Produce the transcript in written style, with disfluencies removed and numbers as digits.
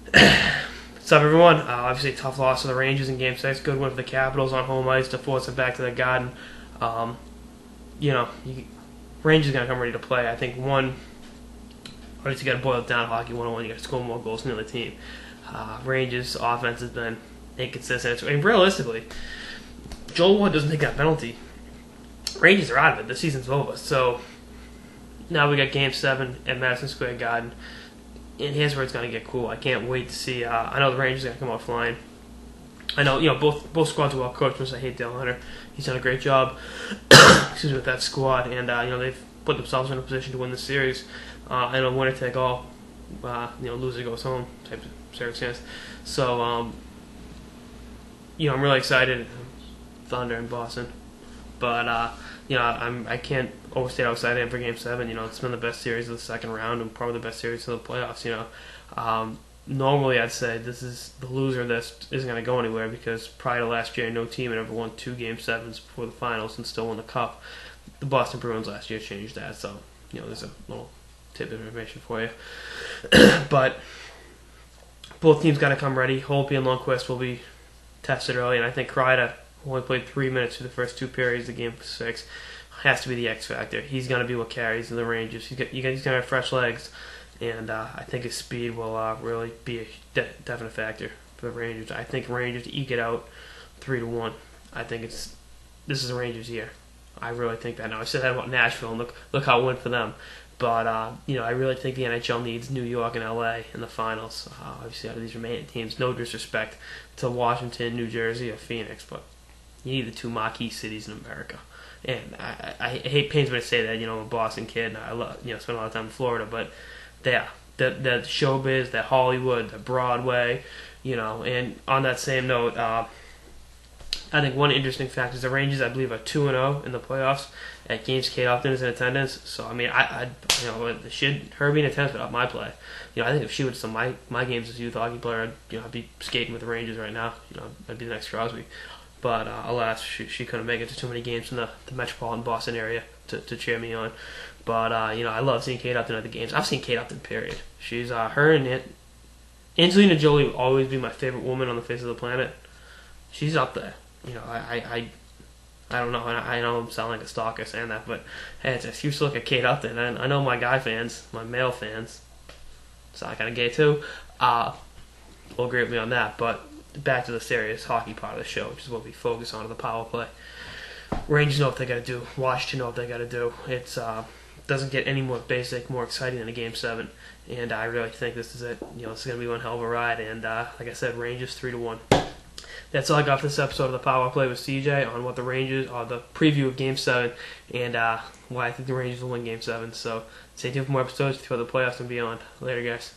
What's up, everyone? Obviously, tough loss to the Rangers in Game 6. Good win for the Capitals on home ice to force them back to the Garden. Um, you know, Rangers going to come ready to play. I think obviously, you got to boil it down hockey 101. You got to score more goals than the other team. Rangers' offense has been inconsistent. And realistically, Joel Wood doesn't take that penalty. Rangers are out of it. The season's over. So now we got Game 7 at Madison Square Garden. And here's where it's going to get cool. I can't wait to see. I know the Rangers are going to come out flying. I know, both squads are well coached. Which I hate Dale Hunter. He's done a great job. Excuse me, with that squad, and they've put themselves in a position to win the series. And a winner take all. Loser goes home type of circumstance. So, I'm really excited. Thunder in Boston, but I can't overstate how excited I am for Game 7. It's been the best series of the second round and probably the best series of the playoffs. Normally I'd say this is the loser of this isn't going to go anywhere because prior to last year, no team had ever won 2 Game 7s before the finals and still won the cup. The Boston Bruins last year changed that, so there's a little tip of information for you. But both teams got to come ready. Holtby and Lundqvist will be tested early, and I think Kreider only played 3 minutes through the first 2 periods of Game 6. Has to be the X factor. He's going to be what carries in the Rangers. He's going to have fresh legs, and I think his speed will really be a definite factor for the Rangers. I think Rangers eke it out 3-1. I think this is the Rangers' year. I really think that. Now I said that about Nashville, and look how it went for them. But I really think the NHL needs New York and LA in the finals. Obviously, out of these remaining teams, no disrespect to Washington, New Jersey, or Phoenix, but you need the 2 marquee cities in America. And I hate pains me to say that, I'm a Boston kid, and I love, spend a lot of time in Florida, but the showbiz, the Hollywood, the Broadway, and on that same note, I think one interesting fact is the Rangers, I believe, are 2-0 in the playoffs at games Kate Upton is in attendance. So, her being in attendance would up my play. I think if she would some my games as a youth hockey player, I'd be skating with the Rangers right now. I'd be the next Crosby. But alas, she couldn't make it to too many games in the metropolitan Boston area to cheer me on. But I love seeing Kate Upton at the games. I've seen Kate Upton, period. She's her and Angelina Jolie will always be my favorite woman on the face of the planet. She's up there. I don't know. I know I'm sounding like a stalker saying that, but hey, it's an excuse to look at Kate Upton. And I know my guy fans, my male fans, sound kind of gay too, will agree with me on that. But back to the serious hockey part of the show, which is what we focus on, the power play. Rangers know what they got to do. Washington know what they got to do. It's doesn't get any more basic, more exciting than a Game 7, and I really think this is it. This is going to be one hell of a ride, and like I said, Rangers 3-1. That's all I got for this episode of the Power Play with CJ on what the Rangers, the preview of Game 7, and why I think the Rangers will win Game 7. So stay tuned for more episodes to the playoffs and beyond. Later, guys.